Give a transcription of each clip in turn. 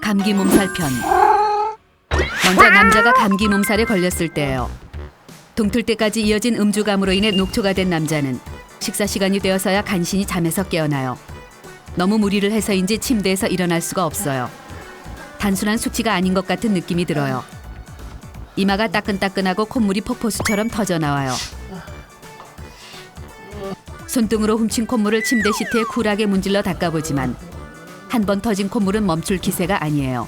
감기 몸살 편. 먼저 남자가 감기 몸살에 걸렸을 때예요. 동틀 때까지 이어진 음주감으로 인해 녹초가 된 남자는 식사 시간이 되어서야 간신히 잠에서 깨어나요. 너무 무리를 해서인지 침대에서 일어날 수가 없어요. 단순한 숙취가 아닌 것 같은 느낌이 들어요. 이마가 따끈따끈하고 콧물이 폭포수처럼 터져나와요. 손등으로 훔친 콧물을 침대 시트에 쿨하게 문질러 닦아보지만 한 번 터진 콧물은 멈출 기세가 아니에요.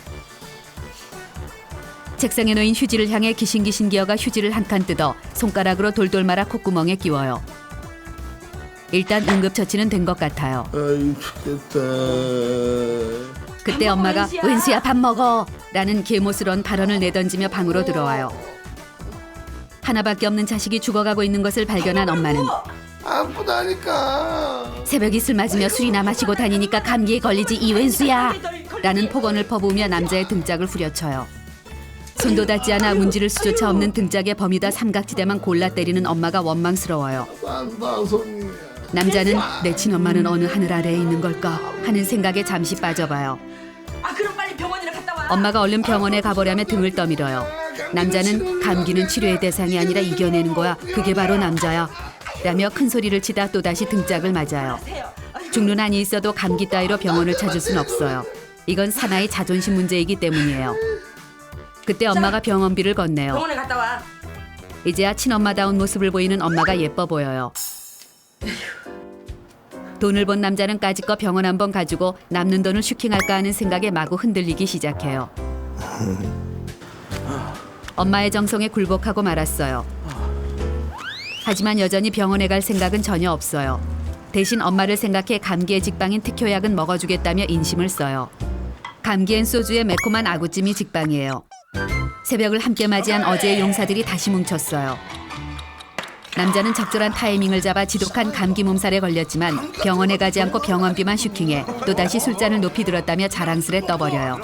책상에 놓인 휴지를 향해 기신기신 기어가 휴지를 한 칸 뜯어 손가락으로 돌돌 말아 콧구멍에 끼워요. 일단 응급처치는 된 것 같아요. 아이 죽겠다. 그때 엄마가 은수야 밥 먹어 라는 개모스러운 발언을 내던지며 방으로 들어와요. 하나밖에 없는 자식이 죽어가고 있는 것을 발견한 엄마는 아프다니까. 새벽 이슬 맞으며 술이나 마시고 다니니까 감기에 걸리지 이웬수야 라는 폭언을 퍼부으며 남자의 등짝을 후려쳐요. 손도 닿지 않아 문지를 수조차 없는 등짝에 버뮤다 삼각지대만 골라 때리는 엄마가 원망스러워요. 싼다 손님이야. 남자는 내 친엄마는 어느 하늘 아래에 있는 걸까 하는 생각에 잠시 빠져봐요. 그럼 빨리 병원이나 갔다 와. 엄마가 얼른 병원에 가보려며 등을 떠밀어요. 남자는 감기는 치료의 대상이 아니라 이겨내는 거야. 그게 바로 남자야. 라며 큰 소리를 치다 또다시 등짝을 맞아요. 죽는 한이 있어도 감기 따위로 병원을 찾을 순 없어요. 이건 사나이 자존심 문제이기 때문이에요. 그때 엄마가 병원비를 건네요. 병원에 갔다 와. 이제야 친엄마다운 모습을 보이는 엄마가 예뻐 보여요. 돈을 번 남자는 까짓거 병원 한번 가지고 남는 돈을 슈킹할까 하는 생각에 마구 흔들리기 시작해요. 엄마의 정성에 굴복하고 말았어요. 하지만 여전히 병원에 갈 생각은 전혀 없어요. 대신 엄마를 생각해 감기에 직방인 특효약은 먹어주겠다며 인심을 써요. 감기엔 소주에 매콤한 아구찜이 직방이에요. 새벽을 함께 맞이한 어제의 용사들이 다시 뭉쳤어요. 남자는 적절한 타이밍을 잡아 지독한 감기 몸살에 걸렸지만 병원에 가지 않고 병원비만 슈킹해 또다시 술잔을 높이 들었다며 자랑스레 떠버려요.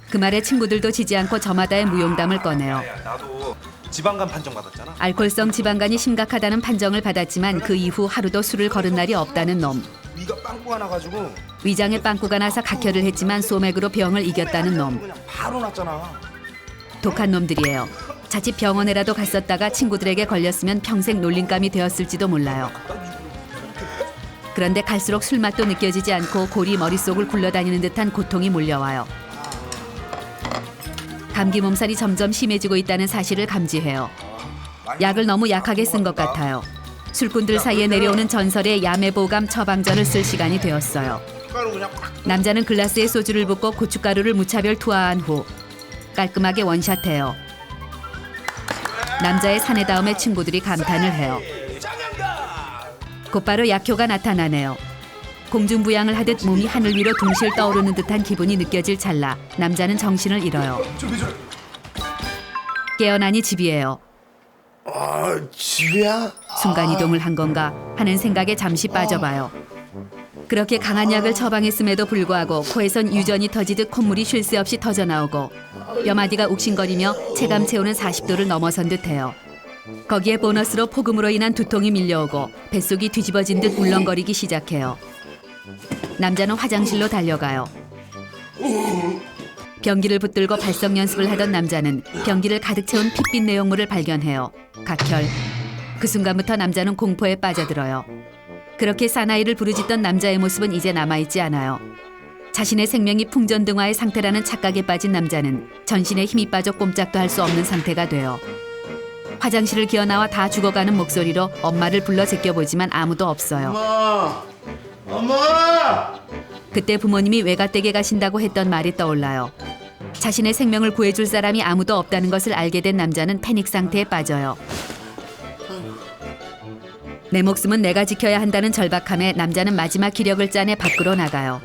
그 말에 친구들도 지지 않고 저마다의 무용담을 꺼내요. 나도 지방간 판정 받았잖아. 알코올성 지방간이 심각하다는 판정을 받았지만 그 이후 하루도 술을 거른 날이 없다는 놈. 위가 빵꾸가 나가지고 위장에 빵꾸가 나서 각혈을 했지만 소맥으로 병을 이겼다는 놈. 그냥 바로 났잖아. 독한 놈들이에요. 자칫 병원에라도 갔었다가 친구들에게 걸렸으면 평생 놀림감이 되었을지도 몰라요. 그런데 갈수록 술맛도 느껴지지 않고 골이 머릿속을 굴러다니는 듯한 고통이 몰려와요. 감기 몸살이 점점 심해지고 있다는 사실을 감지해요. 약을 너무 약하게 쓴 것 같아요. 술꾼들 사이에 내려오는 전설의 야매보감 처방전을 쓸 시간이 되었어요. 남자는 글라스에 소주를 붓고 고춧가루를 무차별 투하한 후 깔끔하게 원샷해요. 남자의 사내다움에 친구들이 감탄을 해요. 곧바로 약효가 나타나네요. 공중부양을 하듯 몸이 하늘 위로 둥실 떠오르는 듯한 기분이 느껴질 찰나 남자는 정신을 잃어요. 깨어나니 집이에요. 아 집이야? 순간이동을 한 건가 하는 생각에 잠시 빠져봐요. 그렇게 강한 약을 처방했음에도 불구하고 코에선 유전이 터지듯 콧물이 쉴 새 없이 터져나오고 뼈마디가 욱신거리며 체감 체온은 40도를 넘어선 듯해요. 거기에 보너스로 폭음으로 인한 두통이 밀려오고 뱃속이 뒤집어진 듯 울렁거리기 시작해요. 남자는 화장실로 달려가요. 변기를 붙들고 발성 연습을 하던 남자는 변기를 가득 채운 핏빛 내용물을 발견해요. 각혈. 그 순간부터 남자는 공포에 빠져들어요. 그렇게 사나이를 부르짖던 남자의 모습은 이제 남아있지 않아요. 자신의 생명이 풍전등화의 상태라는 착각에 빠진 남자는 전신에 힘이 빠져 꼼짝도 할 수 없는 상태가 돼요. 화장실을 기어나와 다 죽어가는 목소리로 엄마를 불러 제껴보지만 아무도 없어요. 엄마! 그때 부모님이 외가댁에 가신다고 했던 말이 떠올라요. 자신의 생명을 구해줄 사람이 아무도 없다는 것을 알게 된 남자는 패닉 상태에 빠져요. 내 목숨은 내가 지켜야 한다는 절박함에 남자는 마지막 기력을 짜내 밖으로 나가요.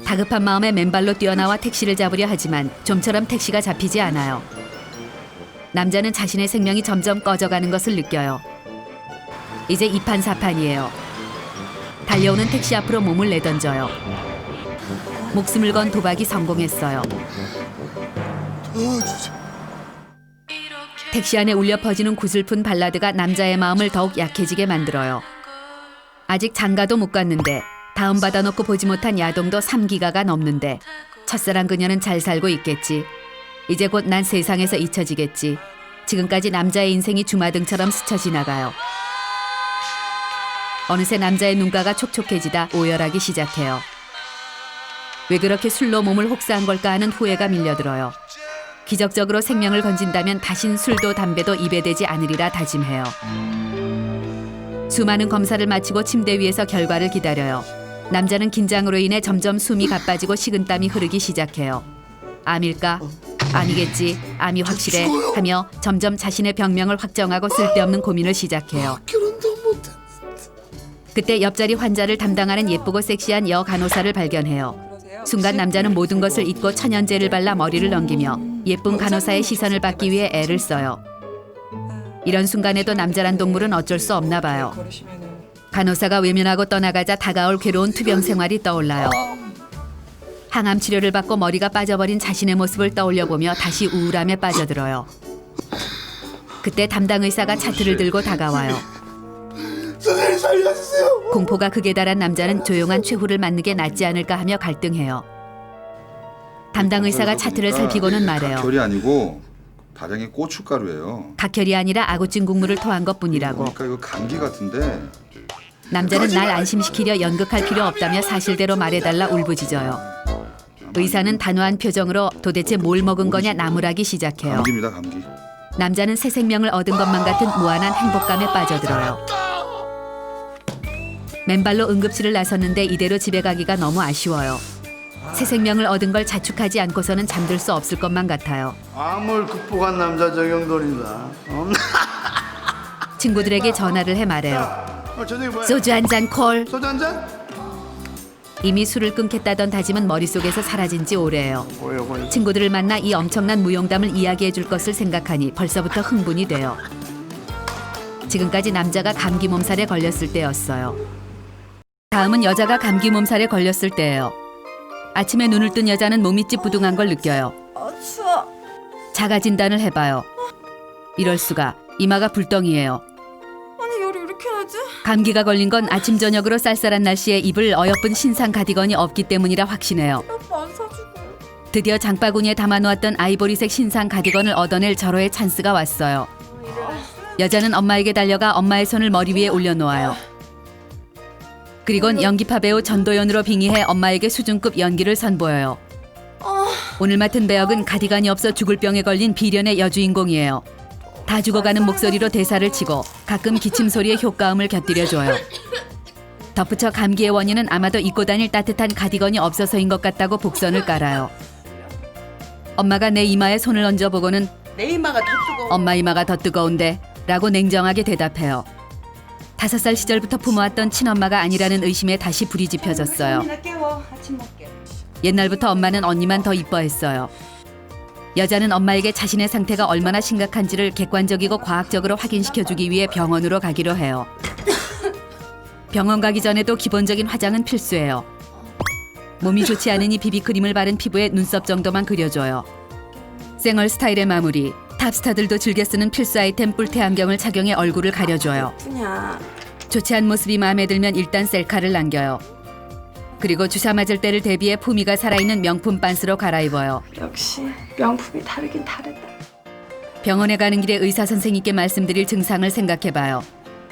다급한 마음에 맨발로 뛰어나와 택시를 잡으려 하지만 좀처럼 택시가 잡히지 않아요. 남자는 자신의 생명이 점점 꺼져가는 것을 느껴요. 이제 이판사판이에요. 달려오는 택시 앞으로 몸을 내던져요. 목숨을 건 도박이 성공했어요. 택시 안에 울려 퍼지는 구슬픈 발라드가 남자의 마음을 더욱 약해지게 만들어요. 아직 장가도 못 갔는데 다운받아 놓고 보지 못한 야동도 3기가가 넘는데 첫사랑 그녀는 잘 살고 있겠지. 이제 곧 난 세상에서 잊혀지겠지. 지금까지 남자의 인생이 주마등처럼 스쳐 지나가요. 어느새 남자의 눈가가 촉촉해지다 오열하기 시작해요. 왜 그렇게 술로 몸을 혹사한 걸까 하는 후회가 밀려들어요. 기적적으로 생명을 건진다면 다신 술도 담배도 입에 대지 않으리라 다짐해요. 수많은 검사를 마치고 침대 위에서 결과를 기다려요. 남자는 긴장으로 인해 점점 숨이 가빠지고 식은땀이 흐르기 시작해요. 암일까? 아니겠지. 암이 확실해. 하며 점점 자신의 병명을 확정하고 쓸데없는 고민을 시작해요. 결혼도 못해. 그때 옆자리 환자를 담당하는 예쁘고 섹시한 여 간호사를 발견해요. 순간 남자는 모든 것을 잊고 천연제를 발라 머리를 넘기며 예쁜 간호사의 시선을 받기 위해 애를 써요. 이런 순간에도 남자란 동물은 어쩔 수 없나 봐요. 간호사가 외면하고 떠나가자 다가올 괴로운 투병 생활이 떠올라요. 항암 치료를 받고 머리가 빠져버린 자신의 모습을 떠올려보며 다시 우울함에 빠져들어요. 그때 담당 의사가 차트를 들고 다가와요. 선생님 살려주세요. 공포가 극에 달한 남자는 조용한 최후를 맞는 게 낫지 않을까 하며 갈등해요. 담당 의사가 차트를 살피고는 말해요. 결이 아니고 다량의 고춧가루예요. 각혈이 아니라 아구찜 국물을 토한 것뿐이라고. 그러니까 이거 감기 같은데. 남자는 날 안심시키려 연극할 필요 없다며 사실대로 말해달라 울부짖어요. 의사는 단호한 표정으로 도대체 뭘 먹은 거냐 나무라기 시작해요. 감기입니다, 감기. 남자는 새 생명을 얻은 것만 같은 무한한 행복감에 빠져들어요. 맨발로 응급실을 나섰는데 이대로 집에 가기가 너무 아쉬워요. 새 생명을 얻은 걸 자축하지 않고서는 잠들 수 없을 것만 같아요. 암을 극복한 남자 정영돈이다. 친구들에게 전화를 해 말해요. 선생님 뭐야? 소주 한 잔 콜. 소주 한 잔? 이미 술을 끊겠다던 다짐은 머릿속에서 사라진 지 오래예요. 뭐요? 친구들을 만나 이 엄청난 무용담을 이야기해 줄 것을 생각하니 벌써부터 흥분이 돼요. 지금까지 남자가 감기 몸살에 걸렸을 때였어요. 다음은 여자가 감기 몸살에 걸렸을 때예요. 아침에 눈을 뜬 여자는 몸이 찌뿌둥한 걸 느껴요. 추워. 자가 진단을 해봐요. 이럴 수가. 이마가 불덩이에요. 아니 열이 왜 이렇게 나지? 감기가 걸린 건 아침 저녁으로 쌀쌀한 날씨에 입을 어여쁜 신상 가디건이 없기 때문이라 확신해요. 오빠 안 사주고. 드디어 장바구니에 담아놓았던 아이보리색 신상 가디건을 얻어낼 절호의 찬스가 왔어요. 여자는 엄마에게 달려가 엄마의 손을 머리 위에 올려놓아요. 그리곤 연기파 배우 전도연으로 빙의해 엄마에게 수준급 연기를 선보여요. 오늘 맡은 배역은 가디건이 없어 죽을 병에 걸린 비련의 여주인공이에요. 다 죽어가는 목소리로 대사를 치고 가끔 기침 소리에 효과음을 곁들여줘요. 덧붙여 감기의 원인은 아마도 입고 다닐 따뜻한 가디건이 없어서인 것 같다고 복선을 깔아요. 엄마가 내 이마에 손을 얹어보고는 내 이마가 더 뜨거워. 엄마 이마가 더 뜨거운데 라고 냉정하게 대답해요. 5살 시절부터 품어왔던 친엄마가 아니라는 의심에 다시 불이 지펴졌어요. 언니나 깨워. 아침 먹게. 옛날부터 엄마는 언니만 더 이뻐했어요. 여자는 엄마에게 자신의 상태가 얼마나 심각한지를 객관적이고 과학적으로 확인시켜주기 위해 병원으로 가기로 해요. 병원 가기 전에도 기본적인 화장은 필수예요. 몸이 좋지 않으니 비비크림을 바른 피부에 눈썹 정도만 그려줘요. 쌩얼 스타일의 마무리, 탑스타들도 즐겨 쓰는 필수 아이템 뿔테 안경을 착용해 얼굴을 가려줘요. 그냥 좋지 않은 모습이 마음에 들면 일단 셀카를 남겨요. 그리고 주사 맞을 때를 대비해 품위가 살아있는 명품 빤스로 갈아입어요. 역시 명품이 다르긴 다르다. 병원에 가는 길에 의사 선생님께 말씀드릴 증상을 생각해봐요.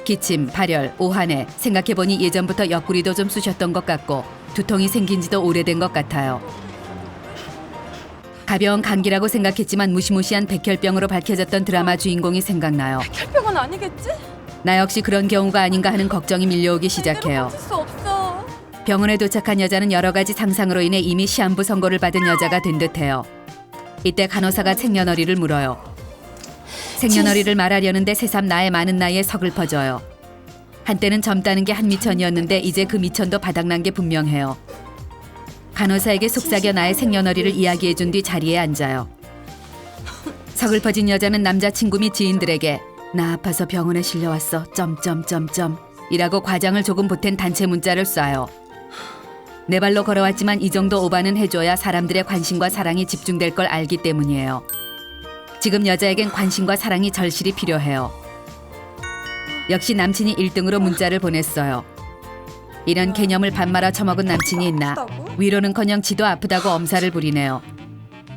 기침, 발열, 오한해, 생각해보니 예전부터 옆구리도 좀 쑤셨던 것 같고 두통이 생긴 지도 오래된 것 같아요. 가벼운 감기라고 생각했지만 무시무시한 백혈병으로 밝혀졌던 드라마 주인공이 생각나요. 혈병은 아니겠지? 나 역시 그런 경우가 아닌가 하는 걱정이 밀려오기 시작해요. 버틸 수 없어. 병원에 도착한 여자는 여러 가지 상상으로 인해 이미 시한부 선고를 받은 여자가 된 듯해요. 이때 간호사가 생년월일을 물어요. 생년월일을 말하려는데 새삼 나의 많은 나이에 서글퍼져요. 한때는 젊다는 게 한미천이었는데 이제 그 미천도 바닥난 게 분명해요. 간호사에게 속삭여 나의 생년월일을 이야기해준 뒤 자리에 앉아요. 서글퍼진 여자는 남자친구 및 지인들에게 나 아파서 병원에 실려왔어. 이라고 과장을 조금 보탠 단체 문자를 쏴요. 네 발로 걸어왔지만 이 정도 오바는 해줘야 사람들의 관심과 사랑이 집중될 걸 알기 때문이에요. 지금 여자에겐 관심과 사랑이 절실히 필요해요. 역시 남친이 1등으로 문자를 보냈어요. 이런 개념을 밥 말아 처먹은 남친이 있나. 위로는커녕 지도 아프다고 엄살을 부리네요.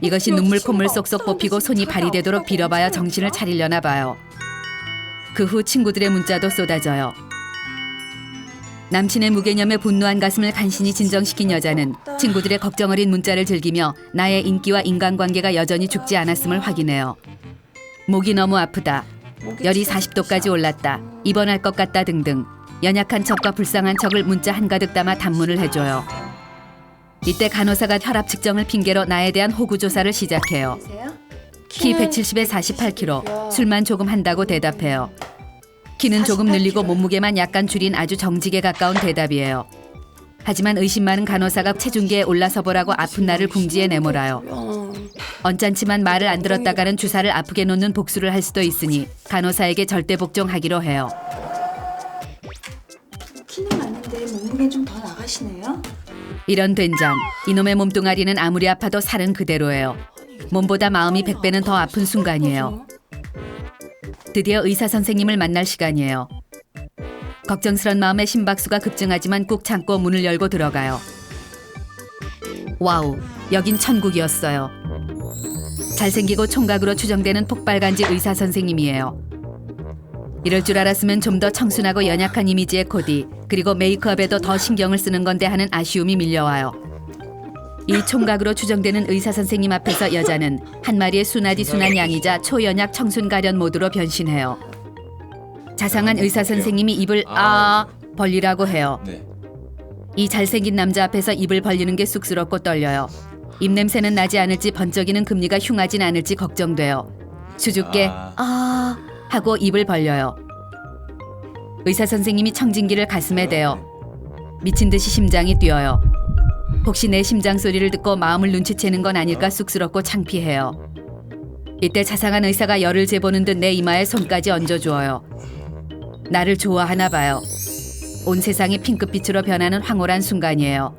이것이 눈물 콧물 쏙쏙 뽑히고 손이 발이 되도록 빌어봐야 정신을 차리려나 봐요. 그 후 친구들의 문자도 쏟아져요. 남친의 무개념에 분노한 가슴을 간신히 진정시킨 여자는 친구들의 걱정 어린 문자를 즐기며 나의 인기와 인간관계가 여전히 죽지 않았음을 확인해요. 목이 너무 아프다. 열이 40도까지 올랐다. 입원할 것 같다 등등 연약한 척과 불쌍한 척을 문자 한가득 담아 단문을 해줘요. 이때 간호사가 혈압 측정을 핑계로 나에 대한 호구 조사를 시작해요. 키 170에 48kg, 술만 조금 한다고 대답해요. 키는 조금 늘리고 몸무게만 약간 줄인 아주 정직에 가까운 대답이에요. 하지만 의심 많은 간호사가 체중계에 올라서 보라고 아픈 나를 궁지에 내몰아요. 언짢지만 말을 안 들었다가는 주사를 아프게 놓는 복수를 할 수도 있으니 간호사에게 절대 복종하기로 해요. 키는 많은데 몸무게 좀 더 나가시네요. 이런 된장, 이놈의 몸뚱아리는 아무리 아파도 살은 그대로예요. 몸보다 마음이 100배는 더 아픈 순간이에요. 드디어 의사 선생님을 만날 시간이에요. 걱정스런 마음에 심박수가 급증하지만 꾹 참고 문을 열고 들어가요. 와우, 여긴 천국이었어요. 잘생기고 총각으로 추정되는 폭발간지 의사 선생님이에요. 이럴 줄 알았으면 좀 더 청순하고 연약한 이미지의 코디, 그리고 메이크업에도 더 신경을 쓰는 건데 하는 아쉬움이 밀려와요. 이 총각으로 추정되는 의사 선생님 앞에서 여자는 한 마리의 순하디 순한 양이자 초연약 청순 가련 모드로 변신해요. 자상한 의사 선생님이 입을 벌리라고 해요. 이 잘생긴 남자 앞에서 입을 벌리는 게 쑥스럽고 떨려요. 입냄새는 나지 않을지 번쩍이는 금리가 흉하진 않을지 걱정돼요. 수줍게 하고 입을 벌려요. 의사 선생님이 청진기를 가슴에 대요. 미친 듯이 심장이 뛰어요. 혹시 내 심장 소리를 듣고 마음을 눈치채는 건 아닐까 쑥스럽고 창피해요. 이때 자상한 의사가 열을 재보는 듯 내 이마에 손까지 얹어주어요. 나를 좋아하나 봐요. 온 세상이 핑크빛으로 변하는 황홀한 순간이에요.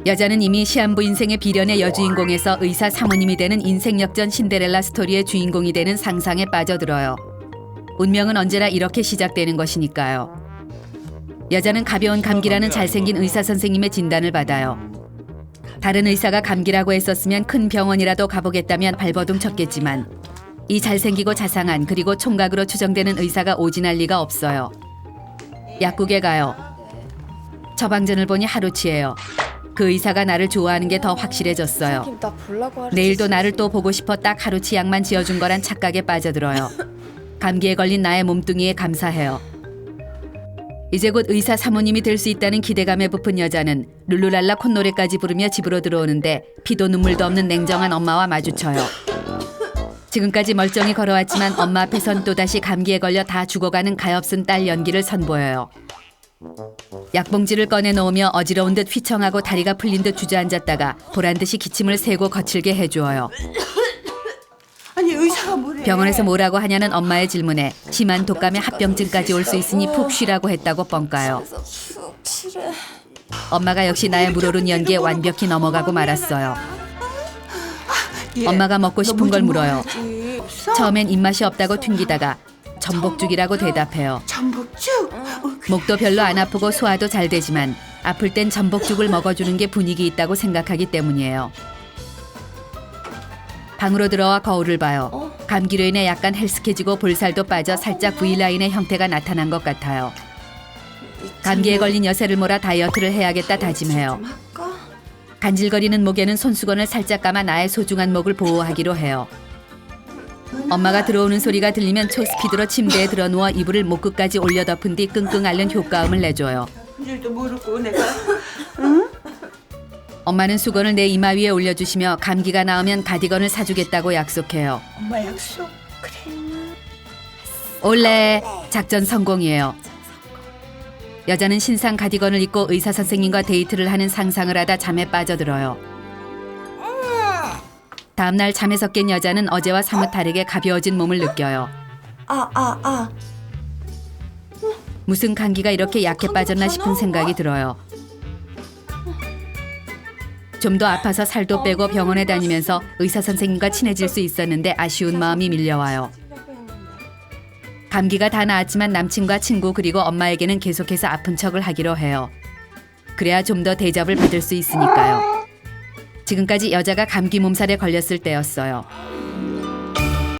여자는 이미 시한부 인생의 비련의 여주인공에서 의사 사모님이 되는 인생 역전 신데렐라 스토리의 주인공이 되는 상상에 빠져들어요. 운명은 언제나 이렇게 시작되는 것이니까요. 여자는 가벼운 감기라는 잘생긴 의사 선생님의 진단을 받아요. 다른 의사가 감기라고 했었으면 큰 병원이라도 가보겠다면 발버둥 쳤겠지만 이 잘생기고 자상한 그리고 총각으로 추정되는 의사가 오진할 리가 없어요. 약국에 가요. 처방전을 보니 하루치예요. 그 의사가 나를 좋아하는 게 더 확실해졌어요. 나 보려고 하랬지. 내일도 나를 또 보고 싶어 딱 하루치 약만 지어준 거란 착각에 빠져들어요. 감기에 걸린 나의 몸뚱이에 감사해요. 이제 곧 의사 사모님이 될 수 있다는 기대감에 부푼 여자는 룰루랄라 콧노래까지 부르며 집으로 들어오는데 피도 눈물도 없는 냉정한 엄마와 마주쳐요. 지금까지 멀쩡히 걸어왔지만 엄마 앞에선 또다시 감기에 걸려 다 죽어가는 가엾은 딸 연기를 선보여요. 약봉지를 꺼내놓으며 어지러운 듯 휘청하고 다리가 풀린 듯 주저앉았다가 보란듯이 기침을 세고 거칠게 해주어요. 아니 의사가 뭐래? 병원에서 뭐라고 하냐는 엄마의 질문에 심한 독감에 합병증까지 올 수 있으니 푹 쉬라고 했다고 뻥까요. 푹 치래. 엄마가 역시 나의 물오른 연기에 완벽히 넘어가고 말았어요. 엄마가 먹고 싶은 걸 물어요. 처음엔 입맛이 없다고 튕기다가 전복죽이라고 대답해요. 전복죽? 목도 별로 안 아프고 소화도 잘 되지만 아플 땐 전복죽을 먹어주는 게 분위기 있다고 생각하기 때문이에요. 방으로 들어와 거울을 봐요. 감기로 인해 약간 헬스케지고 볼살도 빠져 살짝 V라인의 형태가 나타난 것 같아요. 감기에 걸린 여세를 몰아 다이어트를 해야겠다 다짐해요. 간질거리는 목에는 손수건을 살짝 감아 나의 소중한 목을 보호하기로 해요. 엄마가 들어오는 소리가 들리면 초스피드로 침대에 들어누워 이불을 목 끝까지 올려 덮은 뒤 끙끙 앓는 효과음을 내줘요. 일도 모르고 내가 엄마는 수건을 내 이마 위에 올려주시며 감기가 나으면 가디건을 사주겠다고 약속해요. 엄마 약속 그래. 올레 작전 성공이에요. 여자는 신상 가디건을 입고 의사 선생님과 데이트를 하는 상상을 하다 잠에 빠져들어요. 다음날 잠에서 깬 여자는 어제와 사뭇 다르게 가벼워진 몸을 느껴요. 무슨 감기가 이렇게 약해 빠졌나 싶은 생각이 들어요. 좀 더 아파서 살도 빼고 병원에 다니면서 의사 선생님과 친해질 수 있었는데 아쉬운 마음이 밀려와요. 감기가 다 나았지만 남친과 친구 그리고 엄마에게는 계속해서 아픈 척을 하기로 해요. 그래야 좀 더 대접을 받을 수 있으니까요. 지금까지 여자가 감기 몸살에 걸렸을 때였어요.